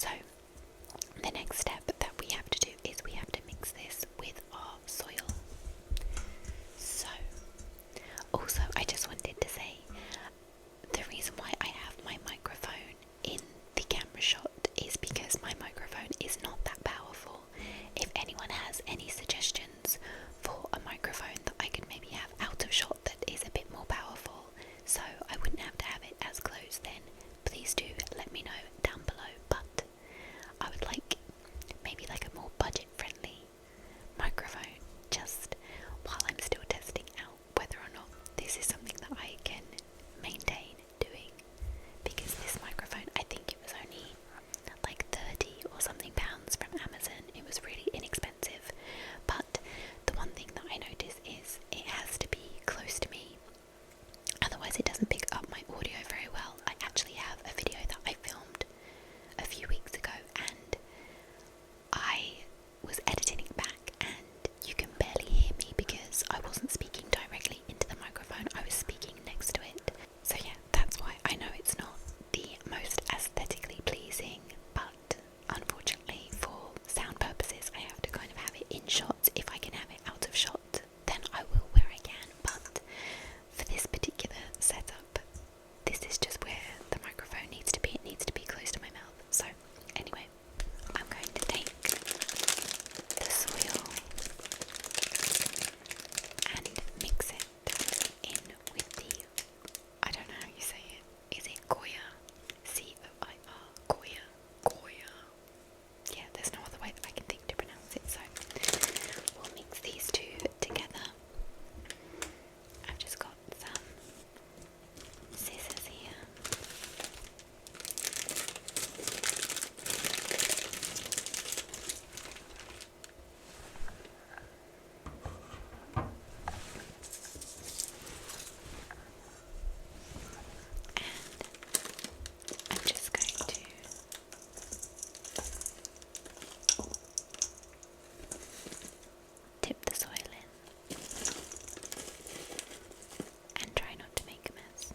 So the next step that we have to do is we have to mix this with our soil. So also I just wanted to say, the reason why I have my microphone in the camera shot is because my microphone is not that powerful. If anyone has any suggestions for a microphone that I could maybe have out of shot that is a bit more powerful, so I wouldn't have to have it as close, then please do let me know down below. But I would like maybe like a more budget friendly microphone, just while I'm still testing out whether or not this is something that I can maintain doing, because this microphone, I think it was only like 30 or something pounds from Amazon. It was really inexpensive, but the one thing that I notice is it has to be close to me, otherwise it doesn't pick up my audio very well. I actually have a video that I filmed a few weeks ago, and I was editing it back, and you can barely hear me because I wasn't speaking directly into the microphone, I was speaking next to it. So yeah, that's why I know it's not the most aesthetically pleasing, but unfortunately for sound purposes I have to kind of have it in shots. If I can have it out of shot, then I will where I can, but for this particular setup, this is just where the microphone needs to be. It needs to be close to my mouth. So anyway, I'm going to take the soil and mix it in with the, I don't know how you say it. Is it Goya? C-O-I-R. Goya. Goya. Yeah, there's no other way that I can think to pronounce it. So we'll mix these two together. I've just got some scissors here. And I'm just going to tip the soil in and try not to make a mess.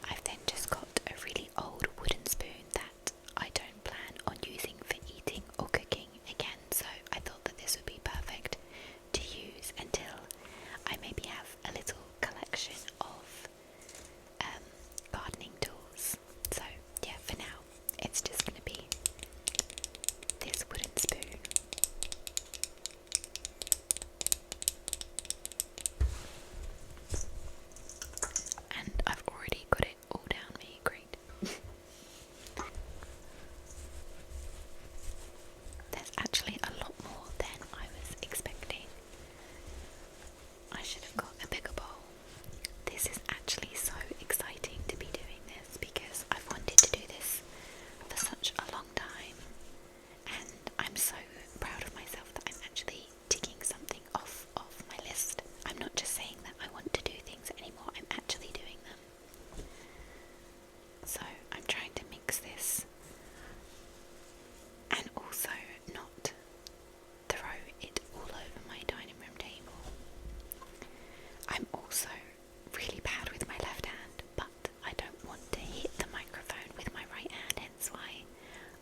I've then just got a really old wooden spoon that I don't plan on using for eating or cooking again, so I thought that this would be perfect to use until I maybe have a little collection of gardening tools. So yeah, for now it's just going to be this wooden spoon. And I've already got it all down me, great. There's actually a lot more than I was expecting. I should have got a bigger bowl. This is actually so exciting to be doing this because I've wanted to do this for such a long time, and I'm so proud of myself that I'm actually ticking something off of my list. I'm not just saying that I want to do things anymore, I'm actually doing them. So I'm trying to mix this and also not throw it all over my dining room table. I'm also really bad with my left hand, but I don't want to hit the microphone with my right hand, hence why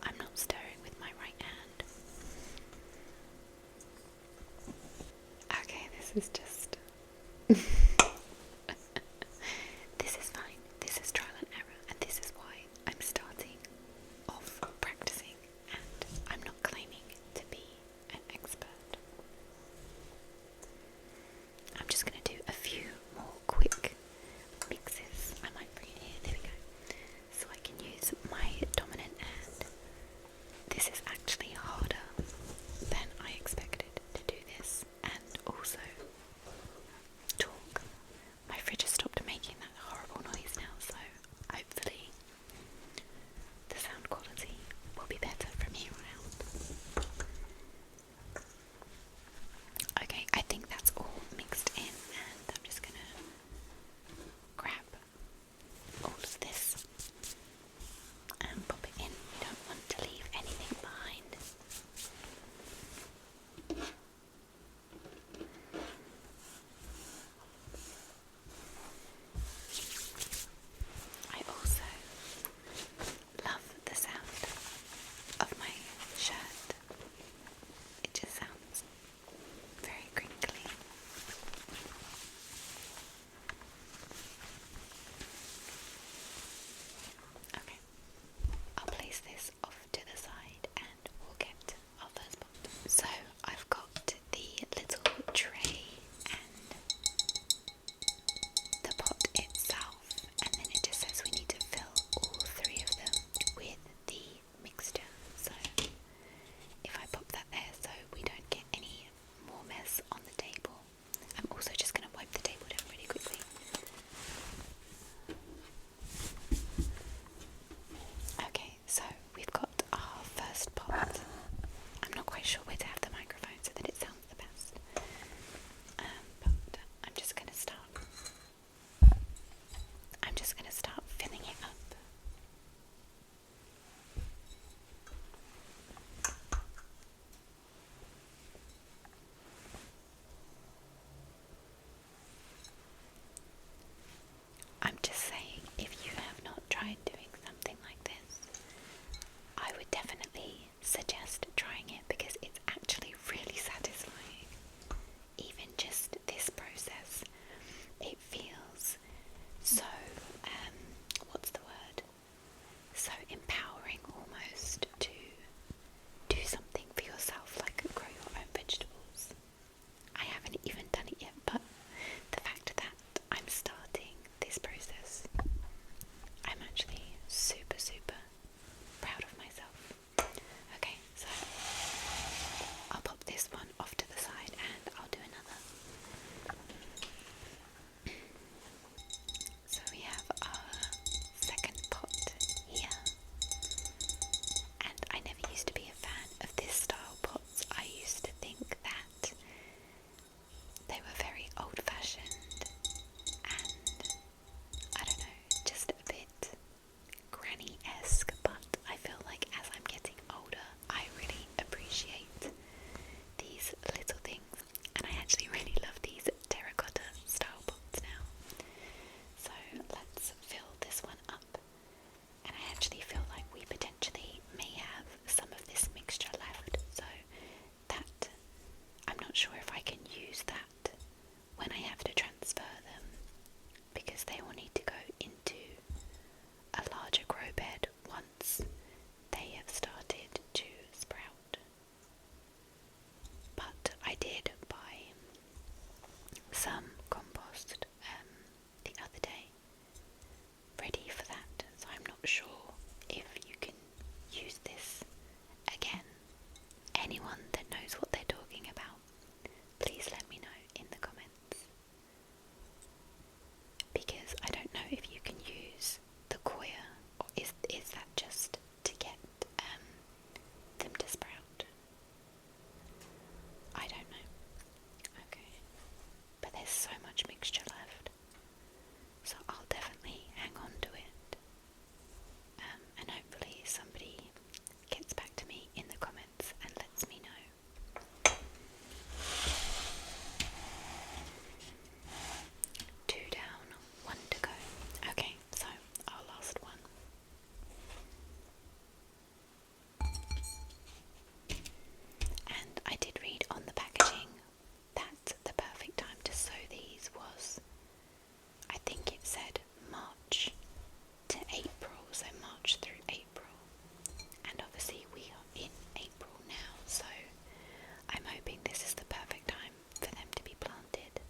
I'm not stirring with my right hand. Okay, this is just this is fine. This is trial and error, and this is why I'm starting off practicing, and I'm not claiming to be an expert. I'm just going to do a few more quick mixes. I might bring it here, there we go, so I can use my dominant hand. This is actually harder than I expected to do this, and also talk some compost the other day ready for that, so I'm not sure if you can use this again. Anyone that knows what they're talking about, please let me know in the comments, because I don't know if you can use the coir, or is that just to get them to sprout? I don't know. Okay, but there's so much mixture left, so I'll definitely hang on to it, and hopefully somebody gets back to me in the comments and lets me know. 2 down, 1 to go. Okay, so our last one. And I did read on the packaging that the perfect time to sow these was, I think it said March to April, so March through April. And obviously we are in April now, so I'm hoping this is the perfect time for them to be planted.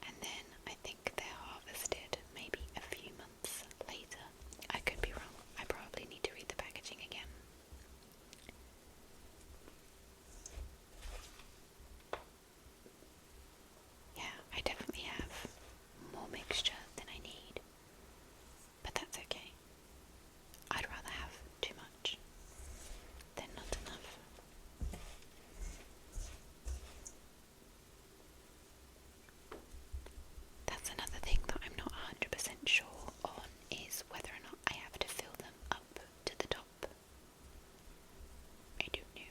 And then I think they're harvested maybe a few months later. I could be wrong. I probably need to read the packaging again. Yeah, I definitely have more mixture than I need, but that's okay. I'd rather have too much than not enough. That's another thing that I'm not 100% sure on, is whether or not I have to fill them up to the top. I don't know.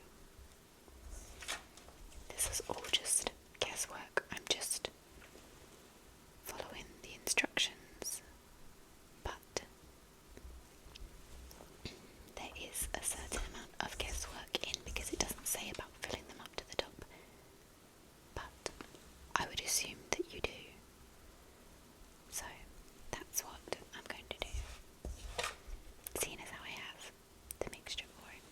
This is all just guesswork. I'm just following the instructions, but there is a certain amount of guesswork in, because it doesn't say about filling them up to the top, but I would assume that you do. So that's what I'm going to do, seeing as how I have the mixture for it.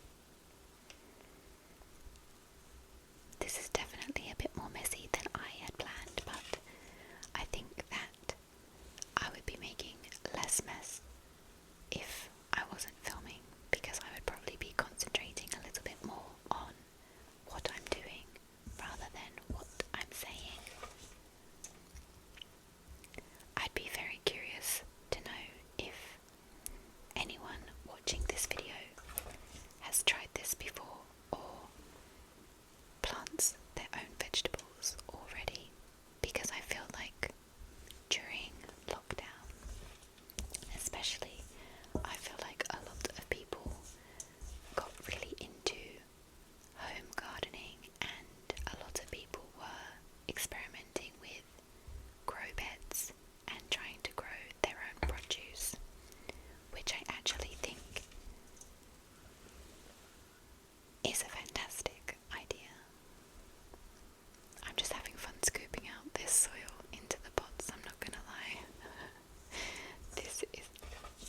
This is definitely a bit more messy than I had planned, but I think that I would be making less mess if I wasn't filming, because I would probably be concentrating a little bit more on what I'm doing rather than what I'm saying. I'd be very curious to know if anyone watching this video has tried this before, or plants their own vegetables already, because I feel like during lockdown especially, I feel like a lot of people got really into home gardening, and a lot of people were experimenting with grow beds and trying to grow their own produce, which I actually think is a fantastic idea. I'm just having fun scooping out this soil into the pots, I'm not gonna lie. This is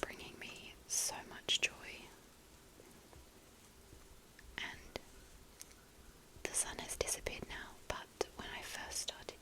bringing me so much joy. And the sun has disappeared now, but when I first started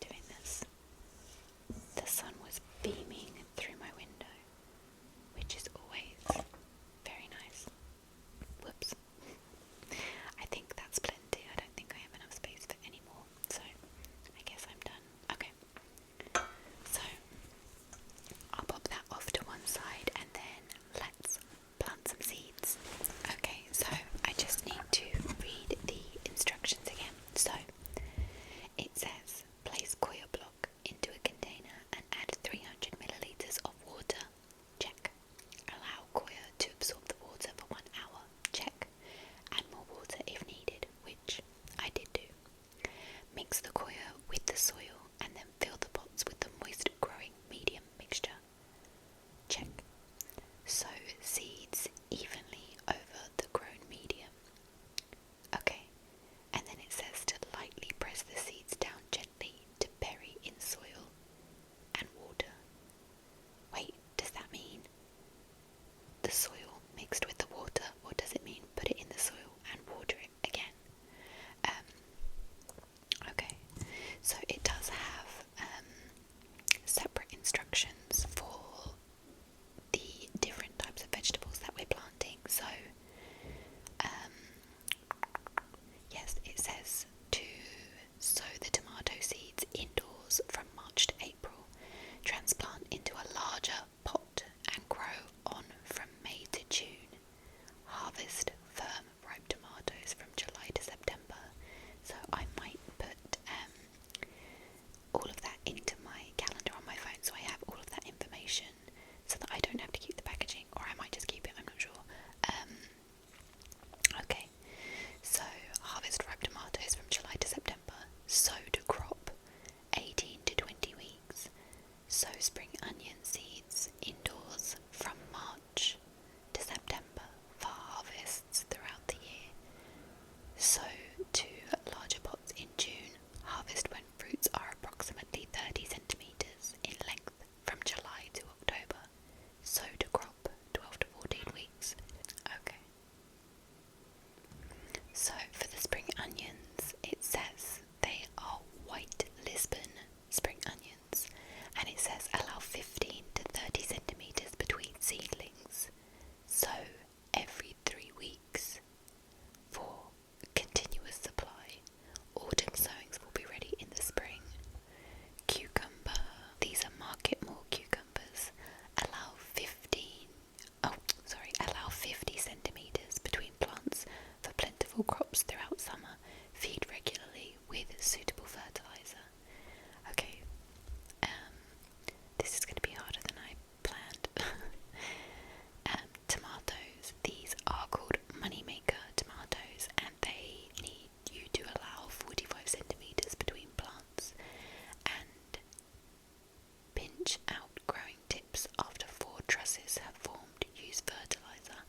pinch out growing tips after 4 trusses have formed. Use fertilizer.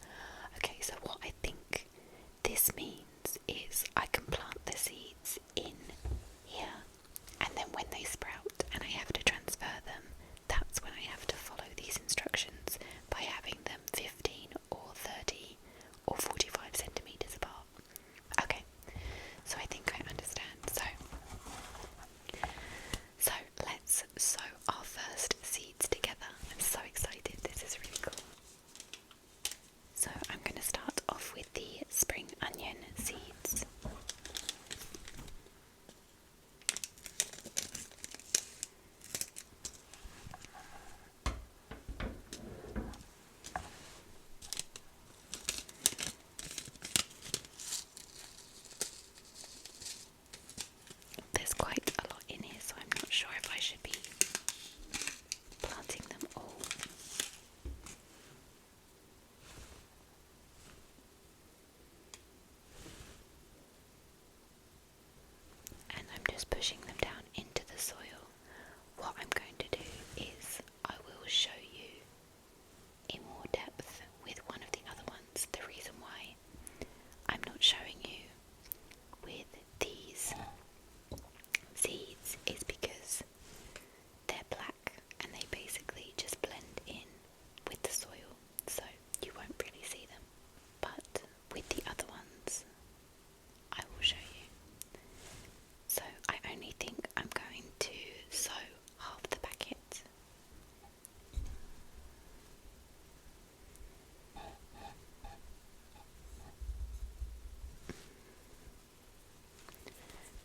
Okay, so what I think this means is I can plant the seeds in here, and then when they sprout and I have to transfer them, that's when I have to follow these instructions by having them 15 or 30 or 45 centimetres apart. Okay, so I think I understand. So let's sow our first seeds together. I'm so excited, this is really cool. So I'm going to start off with the spring onion seeds. There's quite a lot in here, so I'm not sure if I should be planting them all. And I'm just pushing them down into the soil. What I'm going to do is I will show you in more depth with one of the other ones. The reason why I'm not showing you with these seeds is because they're black and they basically just blend in with the soil, so you won't really see them. But with the other ones, I will show you. So I only think I'm going to sow half the packet.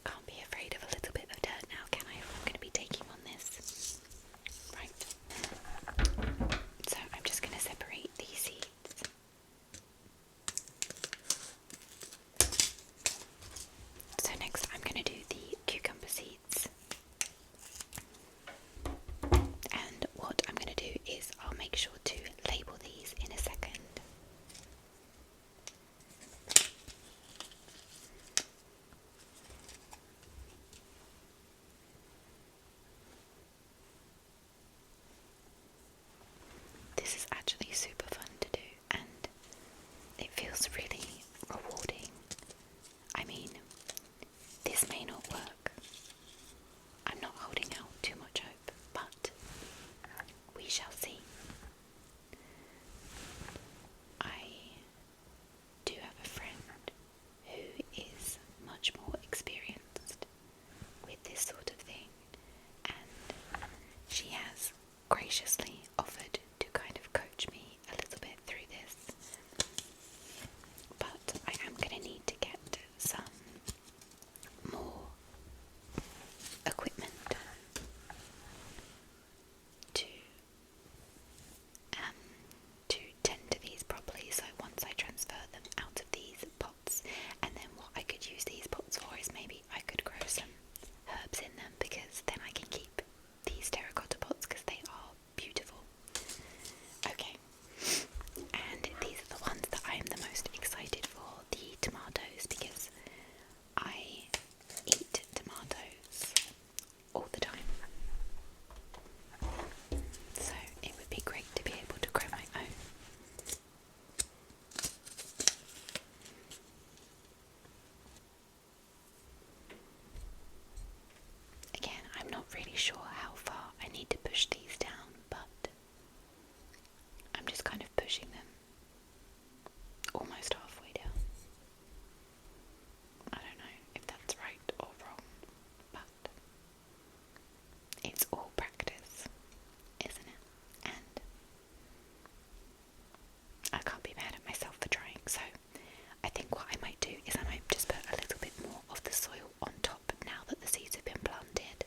Can't be afraid of a little bit of dirt now, can I? I'm going to be taking on this. Right. So I'm just going to separate these seeds. So next I'm going to do the cucumber seeds. And what I'm going to do is I'll make sure to label these in a second. This is actually super fun to do, and it feels really rewarding. I mean, this may not work. I'm not holding out too much hope, but we shall see. I do have a friend who is much more experienced with this sort of thing, and she has graciously offered to kind of coach me a little bit through this. But I am going to need to get some more equipment to tend to these properly, so once I transfer them out of these pots, and then what I could use these pots for is maybe I could grow some herbs in them, because then I can keep these terracotta pots because they are beautiful. Okay, and these are the ones that I am the most excited for, the tomatoes, because I eat tomatoes all the time. So it would be great to be able to grow my own. Again, I'm not really sure how far I need to push these down, but I'm just kind of pushing them almost halfway down. I don't know if that's right or wrong, but it's all practice, isn't it? And I can't be mad at myself for trying, so I think what I might do is I might just put a little bit more of the soil on top now that the seeds have been planted.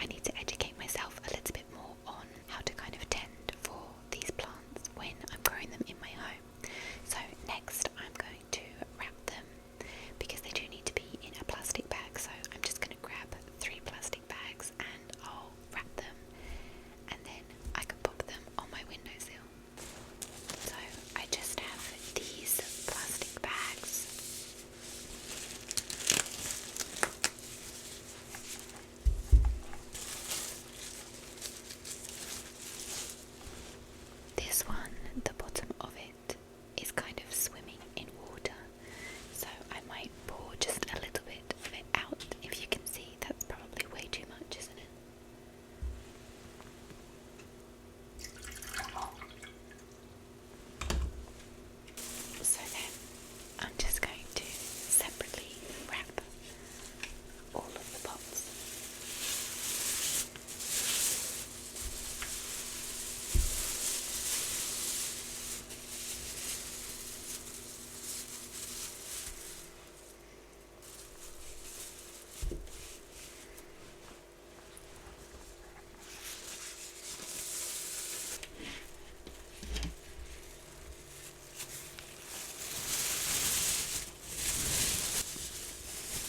I need to educate myself a little bit more on how to kind of tend for these plants when I'm growing them in my home. So next I'm going to wrap them because they do need to be in a plastic bag. So I'm just going to grab 3 plastic bags and I'll wrap them, and then I can pop them on my windowsill. So I just have these plastic bags. This one, the bottom of it is kind of swimming in water, so I might pour just a little bit of it out. If you can see, that's probably way too much, isn't it? So then I'm just going to separately wrap all of the pots.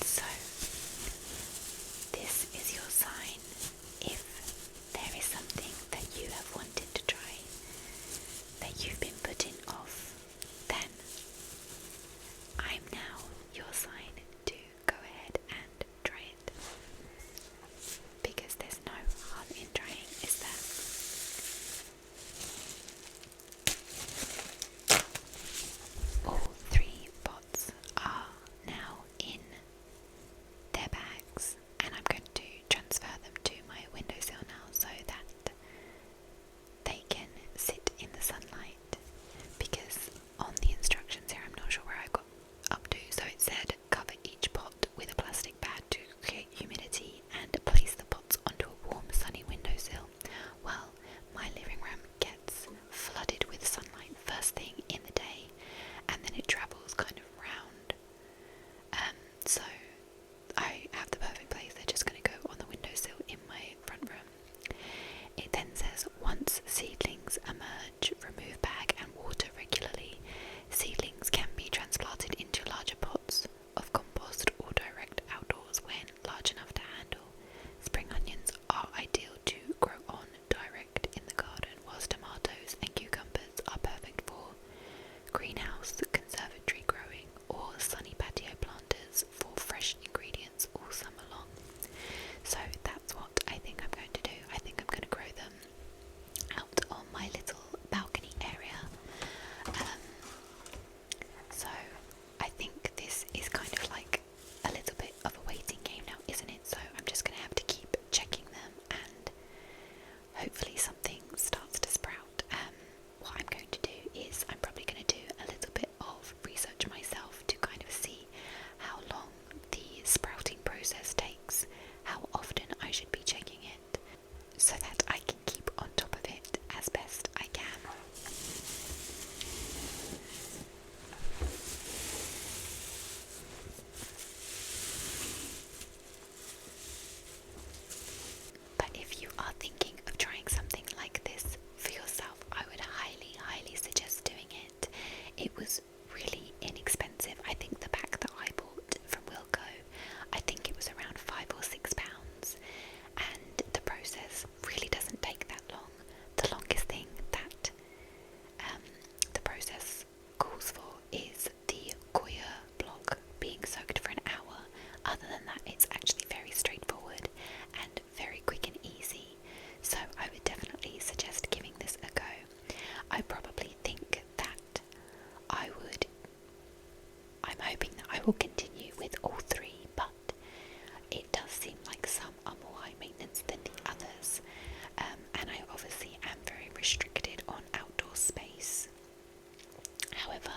So, this is your sign if there is something that you have wanted to try that you've been putting off, then I'm now your sign to go ahead and try it. Because there's no harm in trying, is there? All 3 pots are now in their bags, and I'm going to transfer them to my windowsill now so that they can sit in the sunlight. Because on the instructions here, I'm not sure where I got up to, so it said cover each pot with a plastic bag to create humidity and place the pots onto a warm sunny windowsill. Well, my living room gets flooded with sunlight first thing in the day, and then it travels kind of round. So I have the perfect place. They're just going to go on the windowsill in my front room. It then says, once seedlings emerge, remove bag and water regularly. Seedlings can be transplanted into larger pots of compost or direct outdoors when large enough to handle. Spring onions are ideal to grow on direct in the garden, whilst tomatoes and cucumbers are perfect for greenhouse, conservatory growing, or sunny patio planters for fresh ingredients all summer long. So that's what I think I'm going to do. I think I'm going to grow them out on my little balcony area. So I think this is kind of like a little bit of a waiting game now, isn't it? So I'm just going to have to keep checking them, and hopefully something starts to sprout. What I'm going to do is I'm probably going to do a little bit of research myself to kind of see how long the sprouting process takes, how often I should be checking it, so that I can keep on top of it as best I can. But if you are thinking of trying something like this for yourself, I would highly, highly suggest doing it. It was really inexpensive. I think the pack that I bought from Wilko, I think it was around £5 or £6, and the process really doesn't take that long. The longest thing that the process calls for is the Goya block being soaked for an hour. Other than that, it's actually very straightforward and very quick and easy. So I would definitely suggest giving this a go. I probably think that I'm hoping that I will continue with all 3, but it does seem like some are more high maintenance than the others, and I obviously am very restricted on outdoor space. However,